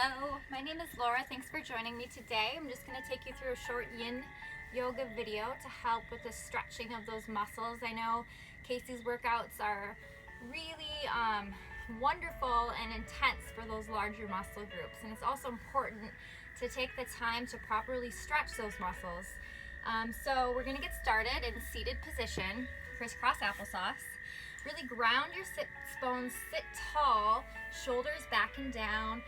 Hello, my name is Laura. Thanks for joining me today. I'm just going to take you through a short yin yoga video to help with the stretching of those muscles. I know Casey's workouts are really wonderful and intense for those larger muscle groups, and it's also important to take the time to properly stretch those muscles. So we're going to get started in seated position, crisscross applesauce. Really ground your sits bones, sit tall, shoulders back and down.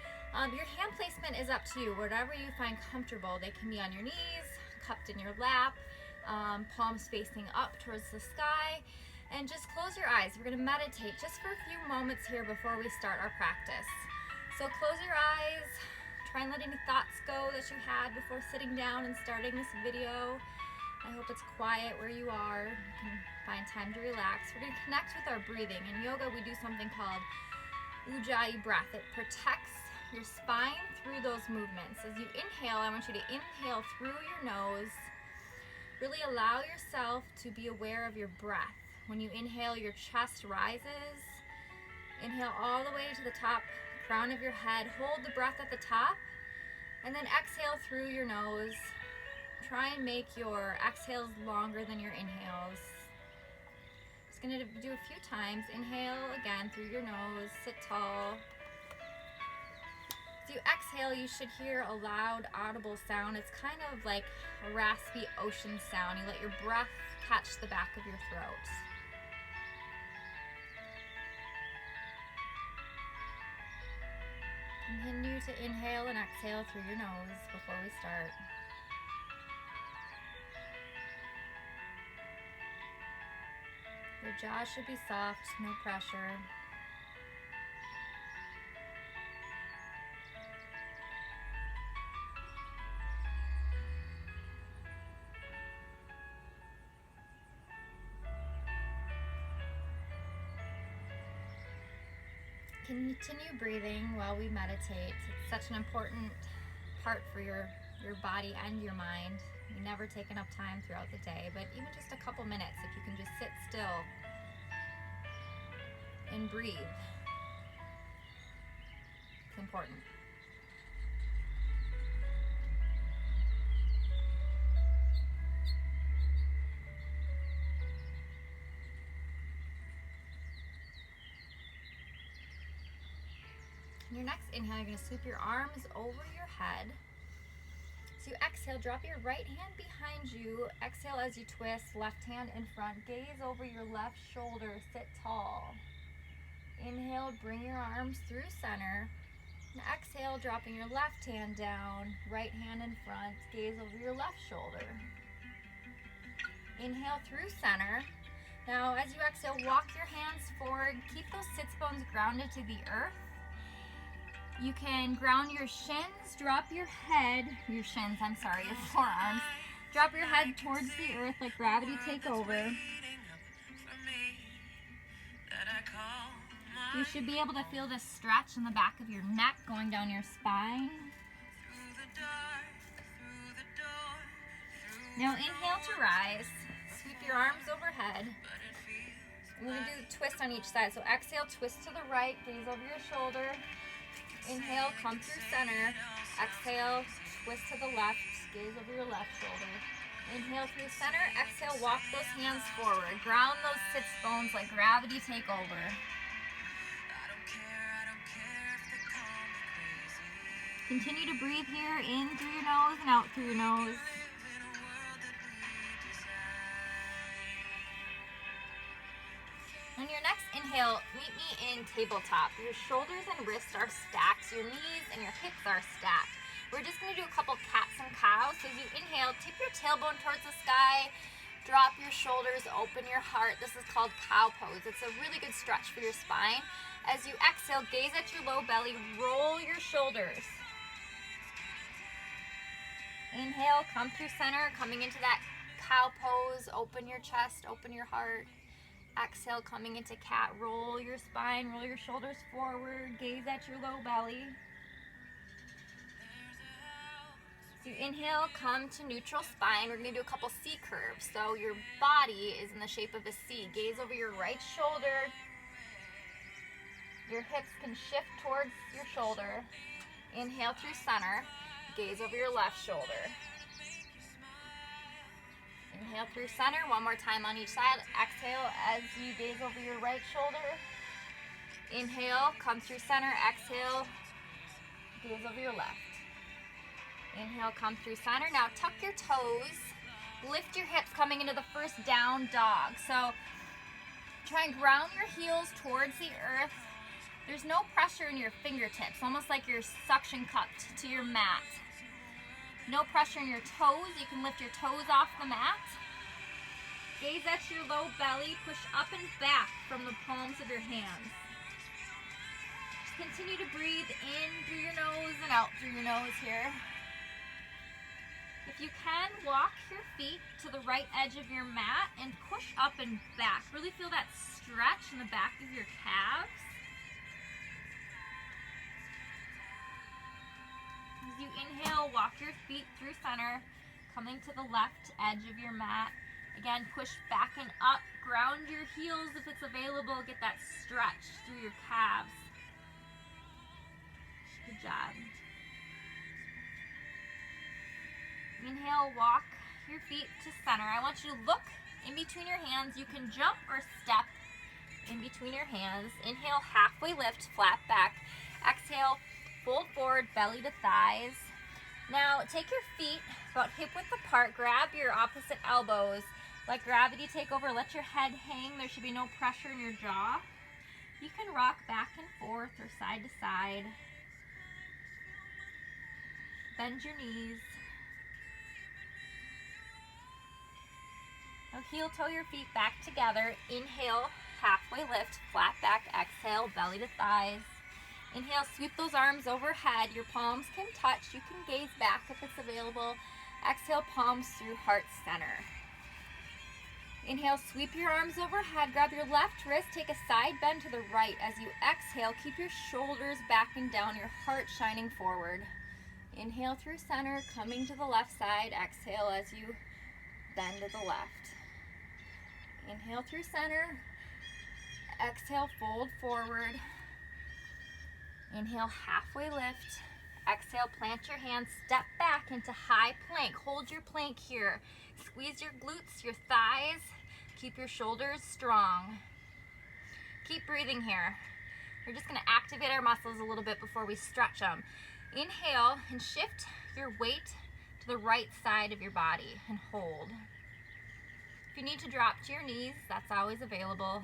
Your hand placement is up to you, whatever you find comfortable. They can be on your knees, cupped in your lap, palms facing up towards the sky, and just close your eyes. We're going to meditate just for a few moments here before we start our practice. So close your eyes, try and let any thoughts go that you had before sitting down and starting this video. I hope it's quiet where you are. You can find time to relax. We're going to connect with our breathing. In yoga, we do something called Ujjayi breath. It protects your spine through those movements. As you inhale, I want you to inhale through your nose. Really allow yourself to be aware of your breath. When you inhale, your chest rises. Inhale all the way to the top, crown of your head. Hold the breath at the top, and then exhale through your nose. Try and make your exhales longer than your inhales. Just going to do a few times. Inhale again through your nose, sit tall. As you exhale, you should hear a loud, audible sound. It's kind of like a raspy ocean sound. You let your breath catch the back of your throat. Continue to inhale and exhale through your nose before we start. Your jaw should be soft, no pressure. Continue breathing while we meditate. It's such an important part for your body and your mind. We never take enough time throughout the day, but even just a couple minutes, if you can just sit still and breathe, it's important. On your next inhale, you're going to sweep your arms over your head. So you exhale, drop your right hand behind you. Exhale as you twist, left hand in front. Gaze over your left shoulder, sit tall. Inhale, bring your arms through center. And exhale, dropping your left hand down, right hand in front. Gaze over your left shoulder. Inhale through center. Now as you exhale, walk your hands forward. Keep those sits bones grounded to the earth. You can ground your shins, drop your head, your forearms. Drop your head towards the earth, let gravity take over. You should be able to feel this stretch in the back of your neck going down your spine. Now inhale to rise. Sweep your arms overhead. And we're going to do a twist on each side. So exhale, twist to the right, gaze over your shoulder. Inhale, come through center. Exhale, twist to the left, gaze over your left shoulder. Inhale through center. Exhale, walk those hands forward. Ground those sits bones, let gravity take over. Continue to breathe here, in through your nose and out through your nose. On your next inhale, meet me in tabletop. Your shoulders and wrists are stacked. Your knees and your hips are stacked. We're just going to do a couple cats and cows. So as you inhale, tip your tailbone towards the sky. Drop your shoulders, open your heart. This is called cow pose. It's a really good stretch for your spine. As you exhale, gaze at your low belly. Roll your shoulders. Inhale, come through center, coming into that cow pose. Open your chest, open your heart. Exhale, coming into cat. Roll your spine, roll your shoulders forward, gaze at your low belly. So you inhale, come to neutral spine. We're going to do a couple C curves. So your body is in the shape of a C. Gaze over your right shoulder. Your hips can shift towards your shoulder. Inhale through center, gaze over your left shoulder. Inhale through center, one more time on each side. Exhale as you gaze over your right shoulder. Inhale, come through center, exhale, gaze over your left. Inhale, come through center. Now tuck your toes, lift your hips coming into the first down dog. So try and ground your heels towards the earth. There's no pressure in your fingertips, almost like you're suction cupped to your mat. No pressure in your toes. You can lift your toes off the mat. Gaze at your low belly. Push up and back from the palms of your hands. Just continue to breathe in through your nose and out through your nose here. If you can, walk your feet to the right edge of your mat and push up and back. Really feel that stretch in the back of your calves. As you inhale, walk your feet through center, coming to the left edge of your mat. Again, push back and up. Ground your heels if it's available. Get that stretch through your calves. Good job. Inhale, walk your feet to center. I want you to look in between your hands. You can jump or step in between your hands. Inhale, halfway lift, flat back. Exhale, fold forward, belly to thighs. Now take your feet about hip width apart. Grab your opposite elbows. Let gravity take over. Let your head hang. There should be no pressure in your jaw. You can rock back and forth or side to side. Bend your knees. Now heel toe your feet back together. Inhale, halfway lift, flat back. Exhale, belly to thighs. Inhale, sweep those arms overhead. Your palms can touch. You can gaze back if it's available. Exhale, palms through heart center. Inhale, sweep your arms overhead. Grab your left wrist. Take a side bend to the right. As you exhale, keep your shoulders back and down, your heart shining forward. Inhale through center, coming to the left side. Exhale as you bend to the left. Inhale through center. Exhale, fold forward. Inhale, halfway lift. Exhale, plant your hands, step back into high plank. Hold your plank here. Squeeze your glutes, your thighs. Keep your shoulders strong. Keep breathing here. We're just gonna activate our muscles a little bit before we stretch them. Inhale and shift your weight to the right side of your body and hold. If you need to drop to your knees, that's always available.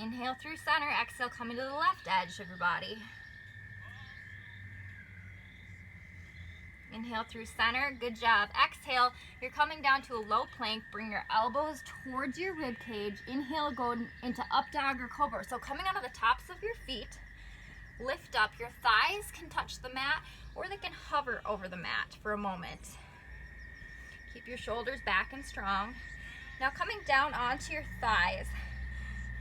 Inhale through center, exhale, coming to the left edge of your body. Inhale through center, good job. Exhale, you're coming down to a low plank. Bring your elbows towards your rib cage. Inhale, go into up dog or cobra. So coming out of the tops of your feet, lift up. Your thighs can touch the mat or they can hover over the mat for a moment. Keep your shoulders back and strong. Now coming down onto your thighs,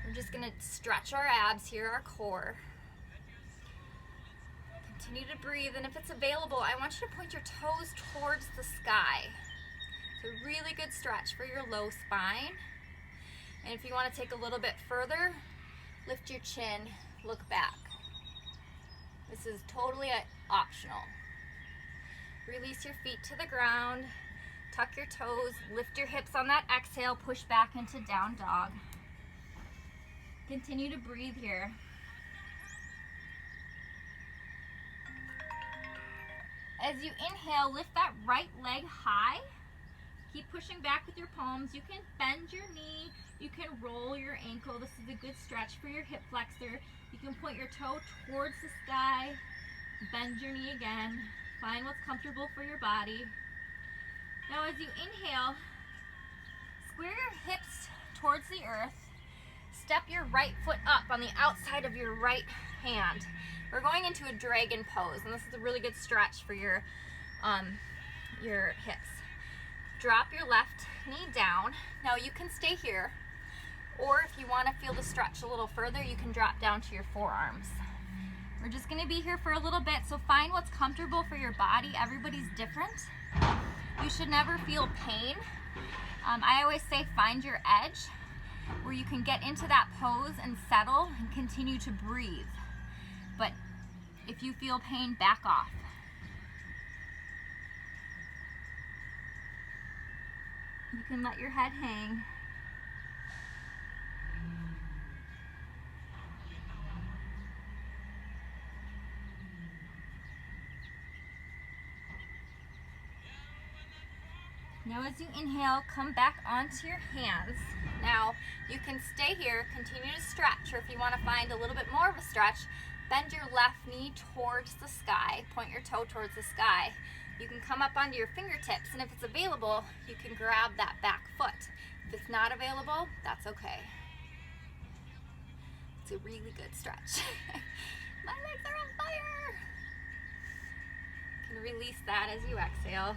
we're just gonna stretch our abs here, our core. Continue to breathe, and if it's available, I want you to point your toes towards the sky. It's a really good stretch for your low spine. And if you want to take a little bit further, lift your chin, look back. This is totally optional. Release your feet to the ground, tuck your toes, lift your hips on that exhale, push back into down dog. Continue to breathe here. As you inhale, lift that right leg high. Keep pushing back with your palms. You can bend your knee. You can roll your ankle. This is a good stretch for your hip flexor. You can point your toe towards the sky. Bend your knee again. Find what's comfortable for your body. Now as you inhale, square your hips towards the earth. Step your right foot up on the outside of your right hand. We're going into a dragon pose, and this is a really good stretch for your hips. Drop your left knee down. Now you can stay here, or if you want to feel the stretch a little further, you can drop down to your forearms. We're just going to be here for a little bit, so find what's comfortable for your body. Everybody's different. You should never feel pain. I always say find your edge, where you can get into that pose and settle and continue to breathe. But If you feel pain, back off. You can let your head hang. Now as you inhale, come back onto your hands. Now you can stay here, continue to stretch, or if you want to find a little bit more of a stretch, bend your left knee towards the sky, point your toe towards the sky. You can come up onto your fingertips, and if it's available, you can grab that back foot. If it's not available, that's okay. It's a really good stretch. My legs are on fire. You can release that as you exhale.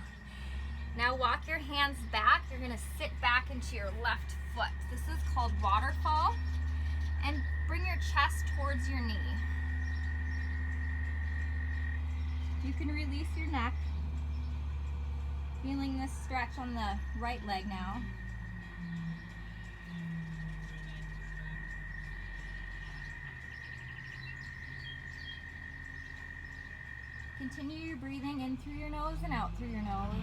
Now walk your hands back. You're gonna sit back into your left foot. This is called waterfall. And bring your chest towards your knee. You can release your neck. Feeling this stretch on the right leg now. Continue your breathing in through your nose and out through your nose.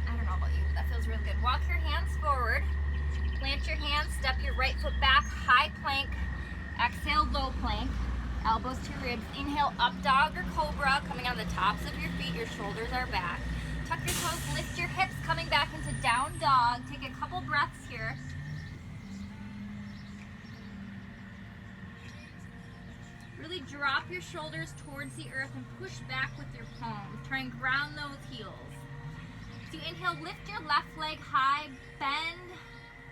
I don't know about you, but that feels really good. Walk your hands forward. Plant your hands, step your right foot back, high plank. Exhale, low plank. Elbows to your ribs. Inhale, up dog or cobra, coming on the tops of your feet. Your shoulders are back. Tuck your toes, lift your hips, coming back into down dog. Take a couple breaths here. Really drop your shoulders towards the earth and push back with your palms. Try and ground those heels. So you inhale, lift your left leg high, bend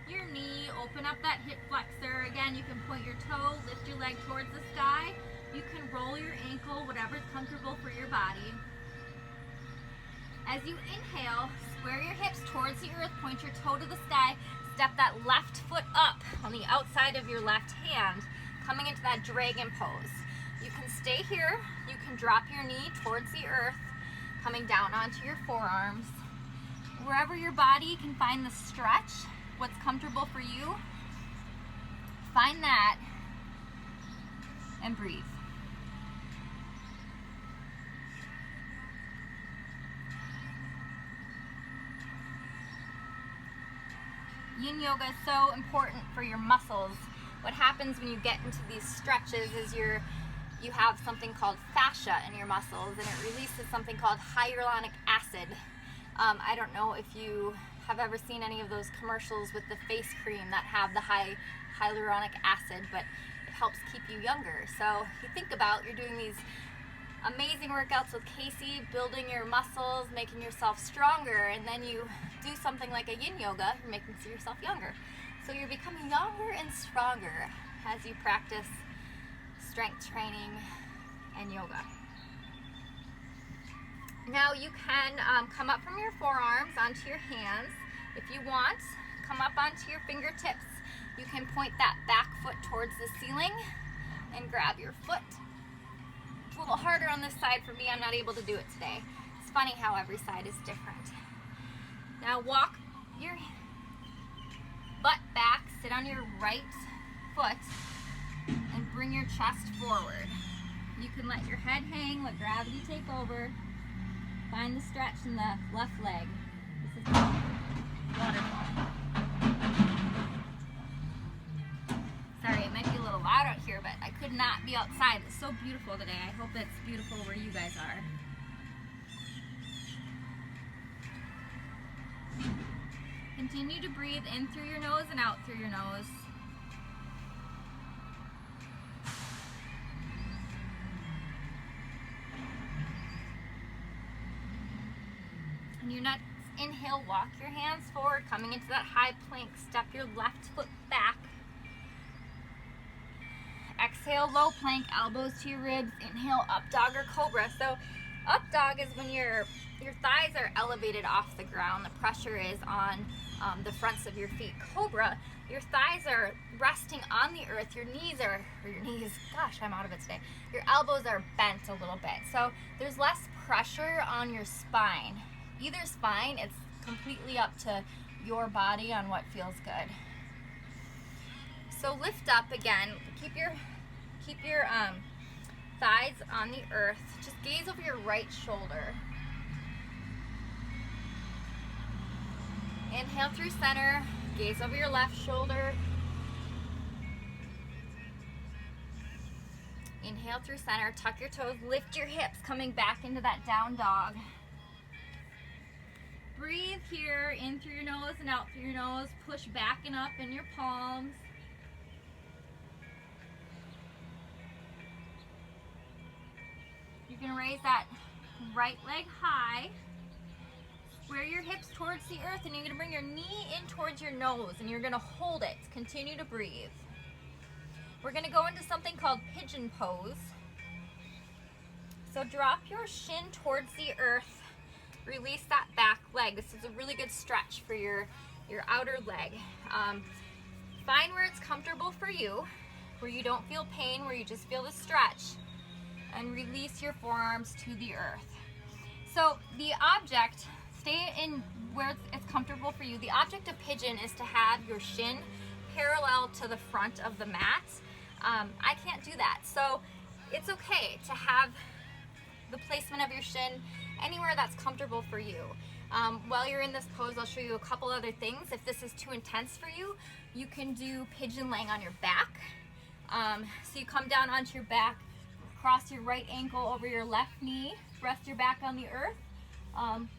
your knee, open up that hip flexor. Again, you can point your toe, lift your leg towards the sky. You can roll your ankle, whatever's comfortable for your body. As you inhale, square your hips towards the earth, point your toe to the sky, step that left foot up on the outside of your left hand, coming into that dragon pose. You can stay here, you can drop your knee towards the earth, coming down onto your forearms. Wherever your body can find the stretch, what's comfortable for you, find that and breathe. Yin yoga is so important for your muscles. What happens when you get into these stretches is you have something called fascia in your muscles, and it releases something called hyaluronic acid. I don't know if you have ever seen any of those commercials with the face cream that have the high hyaluronic acid, but it helps keep you younger. So you think about, you're doing these amazing workouts with Casey, building your muscles, making yourself stronger, and then you do something like a yin yoga, you're making yourself younger. So you're becoming younger and stronger as you practice strength training and yoga. Now you can come up from your forearms onto your hands. If you want, come up onto your fingertips. You can point that back foot towards the ceiling and grab your foot. It's a little harder on this side for me. I'm not able to do it today. It's funny how every side is different. Now walk your butt back, sit on your right foot, and bring your chest forward. You can let your head hang, let gravity take over. Find the stretch in the left leg. This is waterfall. Sorry, it might be a little loud out here, but I could not be outside. It's so beautiful today. I hope it's beautiful where you guys are. Continue to breathe in through your nose and out through your nose. And your next inhale, walk your hands forward, coming into that high plank. Step your left foot back. Exhale, low plank, elbows to your ribs. Inhale, up dog or cobra. So up dog is when your thighs are elevated off the ground. The pressure is on the fronts of your feet. Cobra, your thighs are resting on the earth. Your knees, gosh, I'm out of it today. Your elbows are bent a little bit. So there's less pressure on your spine. Either spine, it's completely up to your body on what feels good. So lift up again. Keep your thighs on the earth. Just gaze over your right shoulder. Inhale through center. Gaze over your left shoulder. Inhale through center. Tuck your toes. Lift your hips, coming back into that down dog. Breathe here, in through your nose and out through your nose. Push back and up in your palms. You can raise that right leg high. Square your hips towards the earth, and you're going to bring your knee in towards your nose, and you're going to hold it. Continue to breathe. We're going to go into something called pigeon pose. So drop your shin towards the earth. Release that back leg. This is a really good stretch for your outer leg. Find where it's comfortable for you, where you don't feel pain, where you just feel the stretch, and release your forearms to the earth. So the object, stay in where it's comfortable for you. The object of pigeon is to have your shin parallel to the front of the mat. I can't do that, so it's okay to have the placement of your shin anywhere that's comfortable for you. While you're in this pose, I'll show you a couple other things. If this is too intense for you, you can do pigeon laying on your back. So you come down onto your back, cross your right ankle over your left knee, rest your back on the earth,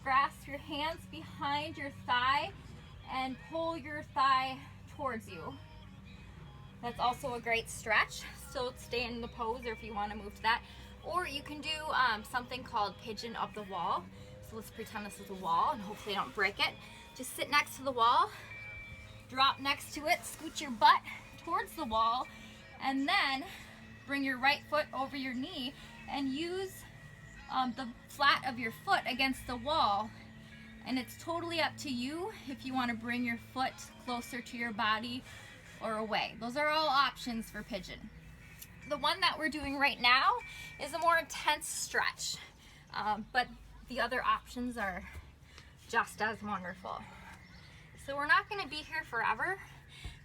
grasp your hands behind your thigh, and pull your thigh towards you. That's also a great stretch. Still stay in the pose, or if you want to move to that. Or you can do something called pigeon up the wall. So let's pretend this is a wall, and hopefully I don't break it. Just sit next to the wall, drop next to it, scoot your butt towards the wall, and then bring your right foot over your knee and use the flat of your foot against the wall. And it's totally up to you if you want to bring your foot closer to your body or away. Those are all options for pigeon. The one that we're doing right now is a more intense stretch, but the other options are just as wonderful. So we're not going to be here forever,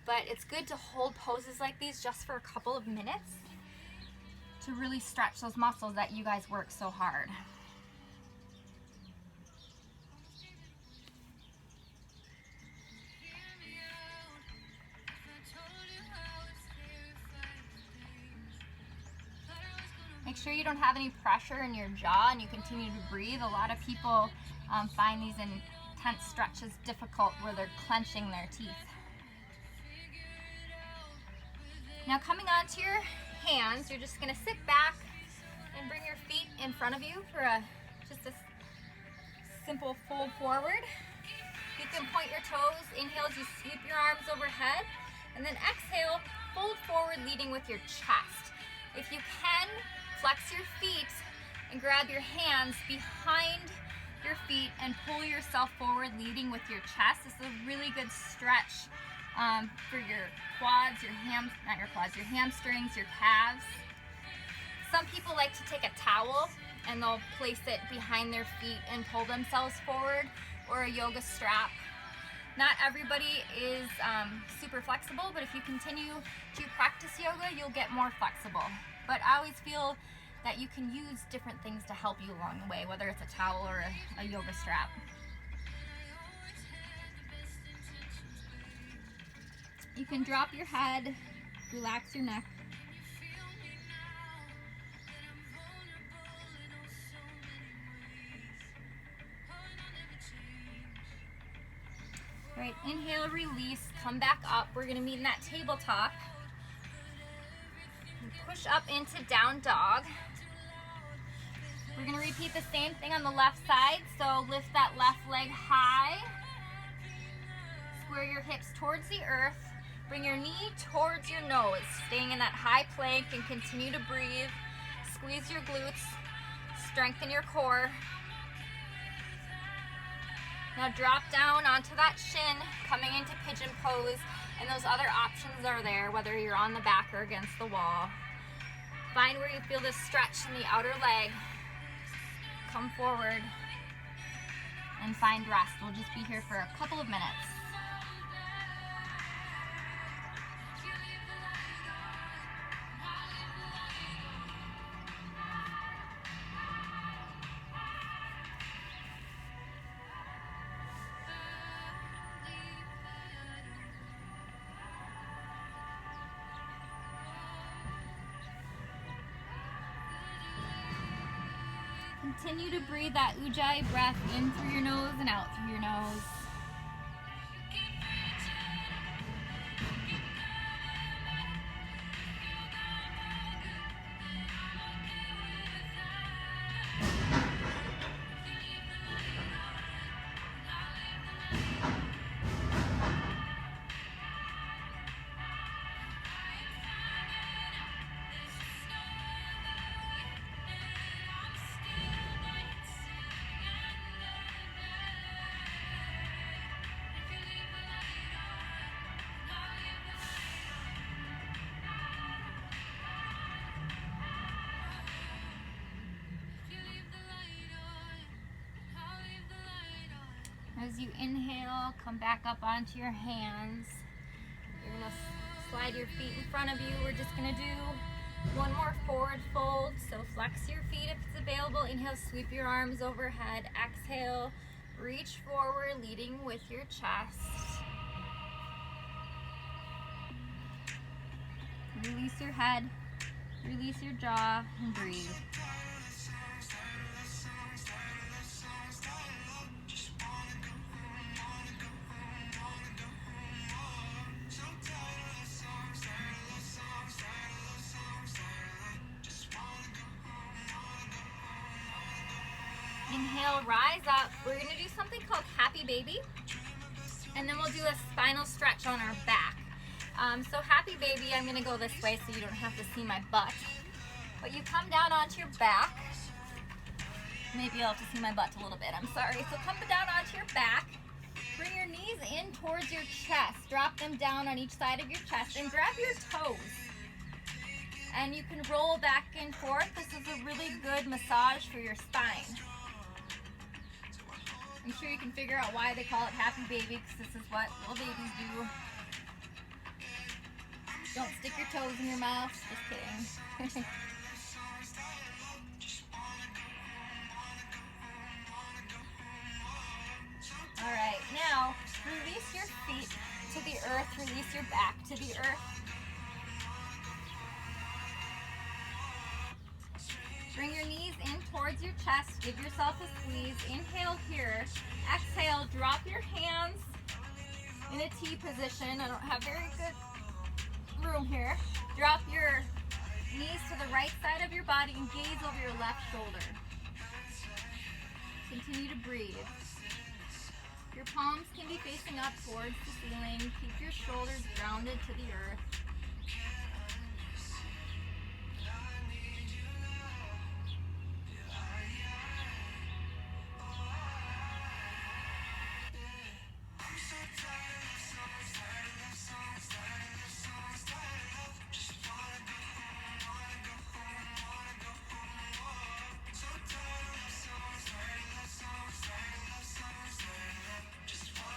but it's good to hold poses like these just for a couple of minutes to really stretch those muscles that you guys work so hard. Make sure you don't have any pressure in your jaw and you continue to breathe. A lot of people find these intense stretches difficult where they're clenching their teeth. Now coming onto your hands, you're just going to sit back and bring your feet in front of you for just a simple fold forward. You can point your toes. Inhale as you sweep your arms overhead, and then exhale, fold forward, leading with your chest. If you can, flex your feet and grab your hands behind your feet and pull yourself forward, leading with your chest. This is a really good stretch for your quads, your hamstrings, your calves. Some people like to take a towel and they'll place it behind their feet and pull themselves forward, or a yoga strap. Not everybody is super flexible, but if you continue to practice yoga, you'll get more flexible. But I always feel that you can use different things to help you along the way, whether it's a towel or a yoga strap. You can drop your head, relax your neck. All right, inhale, release, come back up. We're gonna meet in that tabletop. Push up into down dog. We're gonna repeat the same thing on the left side. So lift that left leg high. Square your hips towards the earth. Bring your knee towards your nose, staying in that high plank, and continue to breathe. Squeeze your glutes, strengthen your core. Now drop down onto that shin, coming into pigeon pose, and those other options are there, whether you're on the back or against the wall. Find where you feel this stretch in the outer leg. Come forward and find rest. We'll just be here for a couple of minutes. Continue to breathe that Ujjayi breath in through your nose and out through your nose. As you inhale, come back up onto your hands. You're gonna slide your feet in front of you. We're just gonna do one more forward fold. So flex your feet if it's available. Inhale, sweep your arms overhead. Exhale, reach forward, leading with your chest. Release your head, release your jaw, and breathe. Inhale, rise up. We're gonna do something called Happy Baby, and then we'll do a spinal stretch on our back. So Happy Baby, I'm gonna go this way so you don't have to see my butt. But you come down onto your back. Maybe you'll have to see my butt a little bit, I'm sorry. So come down onto your back. Bring your knees in towards your chest. Drop them down on each side of your chest and grab your toes. And you can roll back and forth. This is a really good massage for your spine. I'm sure you can figure out why they call it Happy Baby, because this is what little babies do. Don't stick your toes in your mouth. Just kidding. All right, now release your feet to the earth. Release your back to the earth. Bring your knees in towards your chest. Give yourself a squeeze. Inhale here. Exhale, drop your hands in a T position. I don't have very good room here. Drop your knees to the right side of your body and gaze over your left shoulder. Continue to breathe. Your palms can be facing up towards the ceiling. Keep your shoulders grounded to the earth.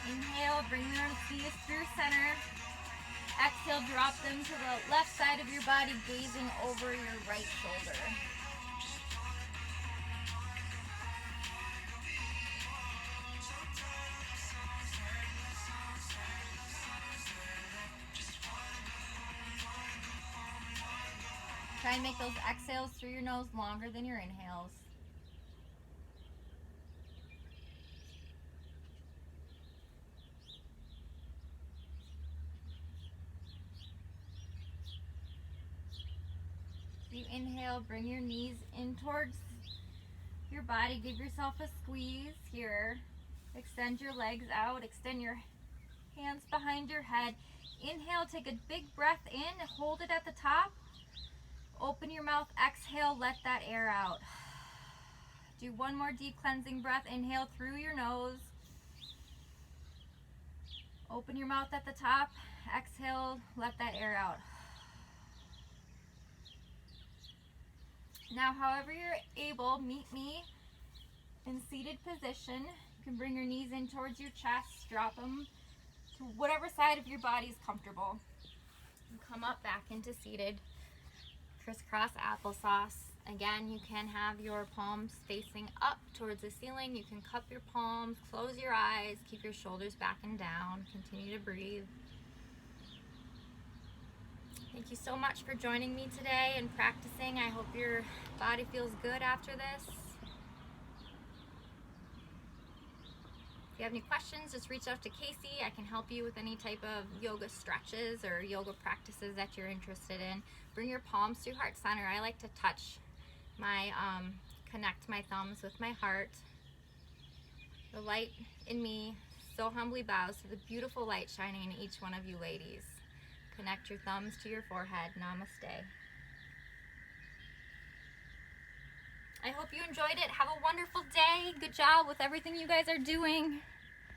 Inhale, bring your knees through center. Exhale, drop them to the left side of your body, gazing over your right shoulder. Try and make those exhales through your nose longer than your inhales. You inhale, bring your knees in towards your body. Give yourself a squeeze here. Extend your legs out. Extend your hands behind your head. Inhale, take a big breath in. Hold it at the top. Open your mouth. Exhale, let that air out. Do one more deep cleansing breath. Inhale through your nose. Open your mouth at the top. Exhale, let that air out. Now, however you're able, meet me in seated position. You can bring your knees in towards your chest, drop them to whatever side of your body is comfortable. And come up back into seated. Crisscross applesauce. Again, you can have your palms facing up towards the ceiling. You can cup your palms, close your eyes, keep your shoulders back and down. Continue to breathe. Thank you so much for joining me today and practicing. I hope your body feels good after this. you have any questions, just reach out to Casey. I can help you with any type of yoga stretches or yoga practices that you're interested in. Bring your palms to heart center. I like to touch my, connect my thumbs with my heart. The light in me so humbly bows to the beautiful light shining in each one of you ladies. Connect your thumbs to your forehead. Namaste. I hope you enjoyed it. Have a wonderful day. Good job with everything you guys are doing.